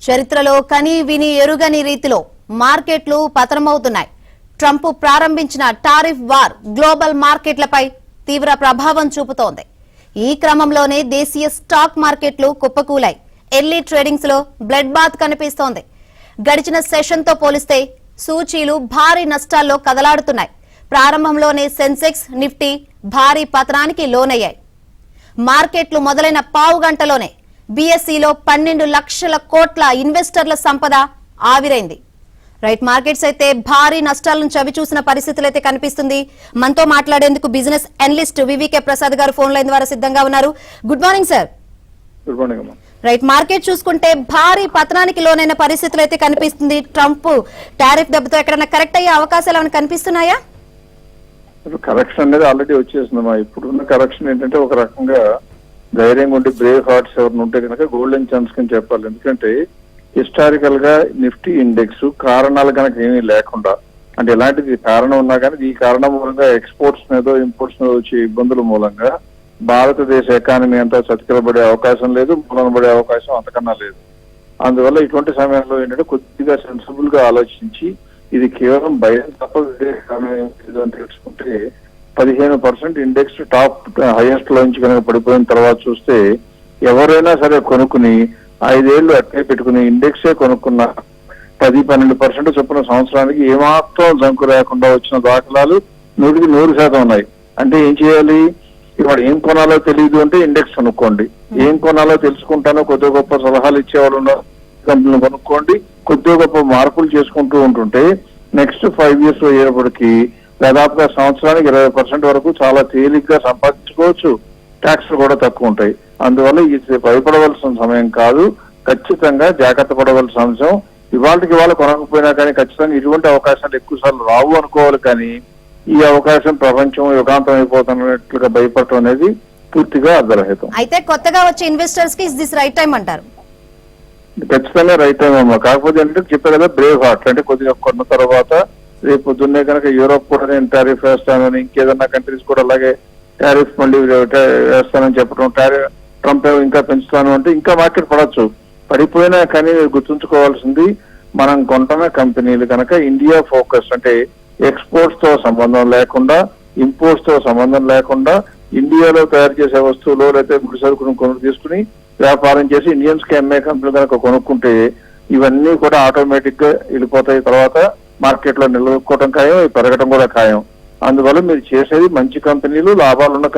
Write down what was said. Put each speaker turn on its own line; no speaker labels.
చరిత్రలో కని విని ఎరుగని రీతిలో మార్కెట్లు పతనమవుతున్నాయి. ట్రంప్ ప్రారంభించిన టారిఫ్ వార్ గ్లోబల్ మార్కెట్లపై తీవ్ర ప్రభావం చూపుతోంది. ఈ క్రమంలోనే దేశీయ స్టాక్ మార్కెట్లు కుప్పకూలాయి. ఎర్లీ ట్రేడింగ్స్ లో బ్లడ్ బాత్ కనిపిస్తోంది. గడిచిన సెషన్ తో పోలిస్తే సూచీలు భారీ నష్టాల్లో కదలాడుతున్నాయి. ప్రారంభంలోనే సెన్సెక్స్, నిఫ్టీ భారీ పతనానికి లోనయ్యాయి. మార్కెట్లు మొదలైన పావు గంటలోనే బీఎస్ఈలో 12 లక్షల కోట్ల ఇన్వెస్టర్ల సంపద ఆవిరైంది. రైట్, మార్కెట్స్ అయితే భారీ నష్టాలను చవిచూసిన పరిస్థితులు అయితే కనిపిస్తుంది. మనతో మాట్లాడేందుకు బిజినెస్ అనలిస్ట్ వివికే ప్రసాద్ గారు ఫోన్ లైన్ ద్వారా సిద్ధంగా ఉన్నారు. Good morning sir.
Good morning అమ్మా.
రైట్, మార్కెట్ చూసుకుంటే భారీ పతనానికి లోనైన పరిస్థితులు అయితే కనిపిస్తుంది. ట్రంప్ టారిఫ్ దెబ్బతో ఎక్కడైనా కరెక్ట్ అయ్యే అవకాశాలు ఏమైనా కనిపిస్తున్నాయా?
కరెక్షన్ అనేది ఆల్రెడీ వచ్చేసిందమ్మా. ఇప్పుడున్న కరెక్షన్ ఏంటంటే ఒక రకంగా ధైర్యంగా ఉండి బ్రేవ్ హార్ట్స్ ఎవరిని ఉంటే కనుక గోల్డెన్ ఛాన్స్ కింద చెప్పాలి. ఎందుకంటే హిస్టారికల్ గా నిఫ్టీ ఇండెక్స్ కారణాలు కనుక ఏమీ లేకుండా, అంటే ఎలాంటిది కారణం ఉన్నా కానీ ఈ కారణం మూలంగా ఎక్స్పోర్ట్స్ మీదో ఇంపోర్ట్స్ మీద వచ్చే ఇబ్బందుల మూలంగా భారతదేశ ఎకానమీ అంతా చతికిలబడే అవకాశం లేదు, మూలనబడే అవకాశం అంతకన్నా లేదు. అందువల్ల ఇటువంటి సమయంలో ఏంటంటే కొద్దిగా సెన్సిబుల్ గా ఆలోచించి ఇది కేవలం భయం తప్ప అని తెలుసుకుంటే 15% ఇండెక్స్ టాప్ హైయెస్ట్ లోంచి కనుక పడిపోయిన తర్వాత చూస్తే ఎవరైనా సరే కొనుక్కుని 5 ఏళ్లు అట్టే పెట్టుకుని ఇండెక్సే కొనుక్కున్న 10-12% చొప్పున సంవత్సరానికి ఏమాత్రం జంకు లేకుండా వచ్చిన దాఖలాలు 100% ఉన్నాయి. అంటే ఏం చేయాలి? ఇవాడు ఏం కొనాలో తెలియదు అంటే ఇండెక్స్ కొనుక్కోండి. ఏం కొనాలో తెలుసుకుంటానో కొద్దిగా గొప్ప సలహాలు ఇచ్చేవాళ్ళు ఉన్న కంపెనీలు కొనుక్కోండి. కొద్దిగా గొప్ప మార్పులు చేసుకుంటూ ఉంటుంటే నెక్స్ట్ 5 years అయ్యేటప్పటికి దాదాపుగా సంవత్సరానికి 20% వరకు చాలా తేలిగ్గా సంపాదించుకోవచ్చు. ట్యాక్స్ కూడా తక్కువ ఉంటాయి. అందువల్ల ఇది భయపడవలసిన సమయం కాదు, ఖచ్చితంగా జాగ్రత్త పడవలసిన అంశం. ఇవాళకి ఇవాళ కొనకపోయినా కానీ ఖచ్చితంగా ఇటువంటి అవకాశాలు ఎక్కువ సార్లు రావు అనుకోవాలి. కానీ ఈ అవకాశం ప్రపంచం యుగాంతం అయిపోతున్నట్లుగా భయపడటం అనేది పూర్తిగా అర్ధరహితం.
అయితే కొత్తగా వచ్చే ఇన్వెస్టర్స్ కి ఇస్ దిస్ రైట్ టైం అంటారు?
ఖచ్చితంగా రైట్ టైం అమ్మా. కాకపోతే ఏంటంటే చెప్పారు కదా, బ్రేవ్ హార్ట్ అంటే కొద్దిగా కొన్న తర్వాత రేపు పొద్దున్నే కనుక యూరోప్ కూడా నేను టారిఫ్ వేస్తానని, ఇంకేదన్నా కంట్రీస్ కూడా అలాగే టారిఫ్ మళ్ళీ వేస్తానని చెప్పడం, ట్రంప్ ఇంకా పెంచుతాను అంటే ఇంకా మార్కెట్ పడవచ్చు. పడిపోయినా కానీ గుర్తుంచుకోవాల్సింది, మనం కొంటున్న కంపెనీలు కనుక ఇండియా ఫోకస్ అంటే ఎక్స్పోర్ట్స్ తో సంబంధం లేకుండా, ఇంపోర్ట్స్ తో సంబంధం లేకుండా ఇండియాలో తయారు చేసే వస్తువులు లేకపోతే ముడి సరుకును కొనుక్కు తీసుకుని వ్యాపారం చేసి ఇండియన్స్ కి అమ్మే కంపెనీలు కనుక కొనుక్కుంటే ఇవన్నీ కూడా ఆటోమేటిక్ గా వెళ్ళిపోతాయి. తర్వాత మార్కెట్ లో నిలదొక్కుకోవడం ఖాయం, పెరగడం కూడా ఖాయం. అందువల్ల మీరు చేసేది మంచి కంపెనీలు, లాభాలు ఉన్న